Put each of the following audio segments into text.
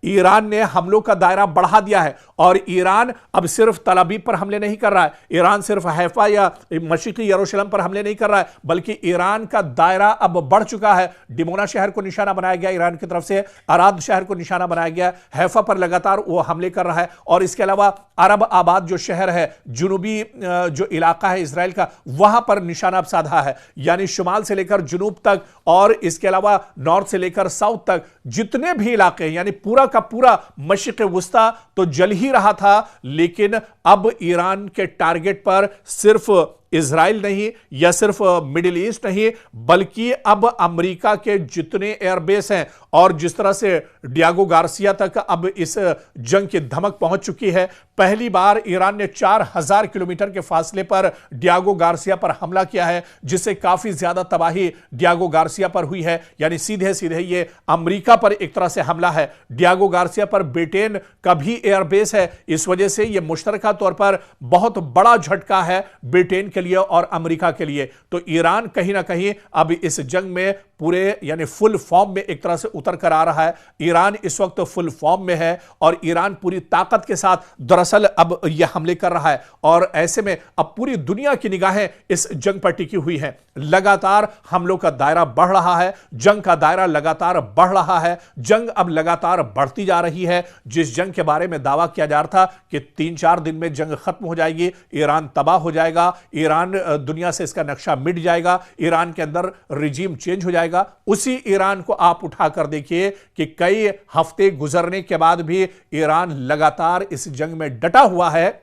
Iran ने हमलों का दायरा बढ़ा दिया है और ईरान अब सिर्फ तल अवीव पर हमले नहीं कर रहा है, ईरान सिर्फ हैफा या मशरिकी यरूशलेम पर हमले नहीं कर रहा है, बल्कि ईरान का दायरा अब बढ़ चुका है। डिमोना शहर को निशाना बनाया गया ईरान की तरफ से, अराद शहर को निशाना बनाया गया, हैफा पर लगातार वो हमले कर रहा है। और इसके अलावा अरब आबाद जो शहर है, जुनूबी जो इलाका है इसराइल का, वहां पर निशाना अब साधा है, यानी शुमाल से लेकर जुनूब तक और इसके अलावा नॉर्थ से लेकर साउथ तक जितने भी इलाके हैं, यानी पूरा का पूरा मशरिक़ वुस्ता तो जल ही रहा था, लेकिन अब ईरान के टारगेट पर सिर्फ इजराइल नहीं या सिर्फ मिडिल ईस्ट नहीं, बल्कि अब अमेरिका के जितने एयरबेस हैं और जिस तरह से डियागो गार्सिया तक अब इस जंग की धमक पहुंच चुकी है। पहली बार ईरान ने 4000 किलोमीटर के फासले पर डियागो गार्सिया पर हमला किया है, जिससे काफी ज्यादा तबाही डियागो गार्सिया पर हुई है, यानी सीधे सीधे ये अमेरिका पर एक तरह से हमला है। डियागो गार्सिया पर ब्रिटेन का भी एयरबेस है, इस वजह से यह मुश्तरका तौर पर बहुत बड़ा झटका है ब्रिटेन के लिए और अमेरिका के लिए। तो ईरान कहीं ना कहीं अब इस जंग में पूरे यानी फुल फॉर्म में एक तरह से उतर कर आ रहा है। ईरान इस वक्त फुल फॉर्म में है और ईरान पूरी ताकत के साथ दरअसल अब यह हमले कर रहा है और ऐसे में अब पूरी दुनिया की निगाहें इस जंग पर टिकी हुई हैं। लगातार हमलों का दायरा बढ़ रहा है, जंग का दायरा लगातार बढ़ रहा है, जंग अब लगातार बढ़ती जा रही है। जिस जंग के बारे में दावा किया जा रहा था कि 3-4 दिन में जंग खत्म हो जाएगी, ईरान तबाह हो जाएगा, ईरान दुनिया से इसका नक्शा मिट जाएगा, ईरान के अंदर रिजीम चेंज हो जाएगा, उसी ईरान को आप उठाकर देखिए कि कई हफ्ते गुजरने के बाद भी ईरान लगातार इस जंग में डटा हुआ है।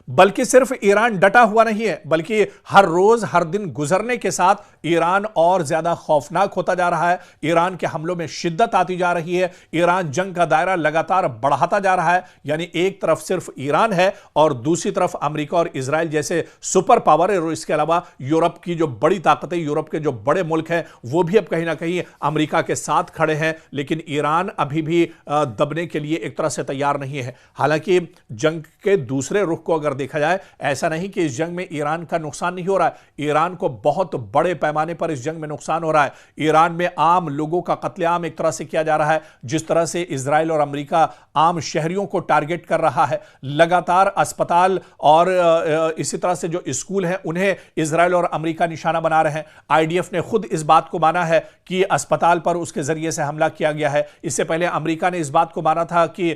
बल्कि सिर्फ ईरान डटा हुआ नहीं है, बल्कि हर रोज हर दिन गुजरने के साथ ईरान और ज्यादा खौफनाक होता जा रहा है। ईरान के हमलों में शिद्दत आती जा रही है, ईरान जंग का दायरा लगातार बढ़ाता जा रहा है। यानी एक तरफ सिर्फ ईरान है और दूसरी तरफ अमेरिका और इजराइल जैसे सुपर पावर है, और इसके अलावा यूरोप की जो बड़ी ताकतें, यूरोप के जो बड़े मुल्क हैं, वो भी अब कहीं ना कहीं अमेरिका के साथ खड़े हैं। लेकिन ईरान अभी भी दबने के लिए एक तरह से तैयार नहीं है। हालांकि जंग के दूसरे रुख को अगर देखा जाए, ऐसा नहीं कि इस जंग में ईरान का नुकसान नहीं हो रहा है, ईरान को बहुत बड़े पैमाने पर इस जंग में नुकसान हो रहा है। ईरान में आम लोगों का कत्लेआम एक तरह से किया जा रहा है, जिस तरह से इजराइल और अमेरिका आम शहरियों को टारगेट कर रहा है। लगातार अस्पताल और इसी तरह से जो स्कूल हैं उन्हें इजराइल और अमेरिका निशाना बना रहे हैं। आईडीएफ ने खुद इस बात को माना है कि अस्पताल पर उसके जरिए से हमला किया गया है। इससे पहले अमेरिका ने इस बात को माना था कि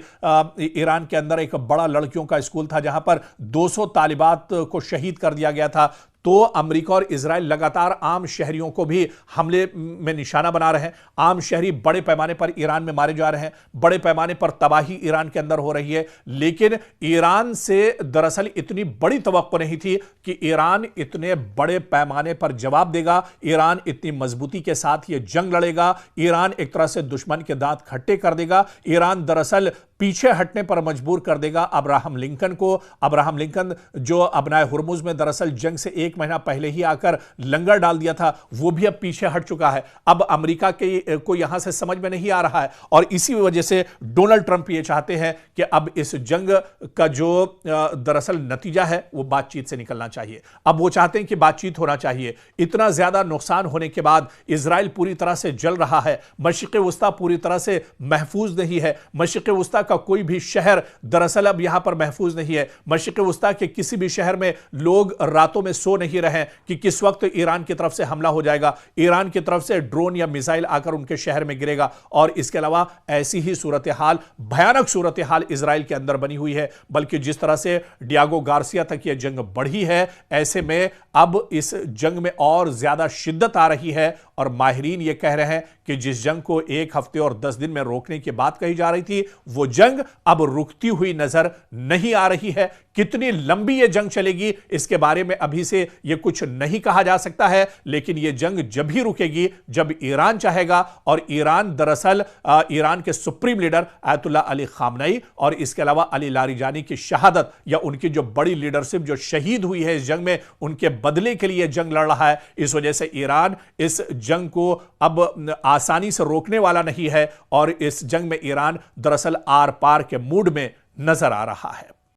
ईरान के अंदर एक बड़ा लड़कियों का स्कूल था जहां पर 200 तालिबात को शहीद कर दिया गया था। तो अमेरिका और इजराइल लगातार आम शहरियों को भी हमले में निशाना बना रहे हैं। आम शहरी बड़े पैमाने पर ईरान में मारे जा रहे हैं, बड़े पैमाने पर तबाही ईरान के अंदर हो रही है। लेकिन ईरान से दरअसल इतनी बड़ी तवक्को नहीं थी कि ईरान इतने बड़े पैमाने पर जवाब देगा, ईरान इतनी मजबूती के साथ ये जंग लड़ेगा, ईरान एक तरह से दुश्मन के दांत खट्टे कर देगा, ईरान दरअसल पीछे हटने पर मजबूर कर देगा अब्राहम लिंकन को। अब्राहम लिंकन जो अबनाए हुर्मुज में दरअसल जंग से 1 महीना पहले ही आकर लंगर डाल दिया था, वो भी अब पीछे हट चुका है। अब अमेरिका के को यहां से समझ में नहीं आ रहा है और इसी वजह से डोनाल्ड ट्रंप ये चाहते हैं कि अब इस जंग का जो दरअसल नतीजा है वो बातचीत से निकलना चाहिए। अब वो चाहते हैं कि बातचीत होना चाहिए। इतना ज्यादा नुकसान होने के बाद इजराइल पूरी तरह से जल रहा है, मशरिक़ वुस्ता पूरी तरह से महफूज नहीं है, मशरिक़ वुस्ता का कोई भी शहर दरअसल अब यहां पर महफूज नहीं है। मशरिक़ वुस्ता के किसी भी शहर में लोग रातों में सो नहीं रहे कि किस वक्त ईरान की तरफ से हमला हो जाएगा, ईरान की तरफ से ड्रोन या मिसाइल आकर उनके शहर में गिरेगा। और इसके अलावा ऐसी ही सूरत हाल, भयानक सूरत हाल इजराइल के अंदर बनी हुई है। बल्कि जिस तरह से डियागो गार्सिया तक यह जंग बढ़ी है, ऐसे में अब इस जंग में और ज्यादा शिद्दत आ रही है। और माहिरीन यह कह रहे हैं कि जिस जंग को 1 हफ्ते और 10 दिन में रोकने की बात कही जा रही थी, वो जंग अब रुकती हुई नजर नहीं आ रही है। कितनी लंबी यह जंग चलेगी इसके बारे में अभी से यह कुछ नहीं कहा जा सकता है, लेकिन यह जंग जब ही रुकेगी जब ईरान चाहेगा। और ईरान दरअसल ईरान के सुप्रीम लीडर आयतुल्लाह अली खामनई और इसके अलावा अली लारिजानी की शहादत या उनकी जो बड़ी लीडरशिप जो शहीद हुई है इस जंग में, उनके बदले के लिए जंग लड़ रहा है। इस वजह से ईरान इस जंग को अब आसानी से रोकने वाला नहीं है और इस जंग में ईरान दरअसल आर पार के मूड में नजर आ रहा है।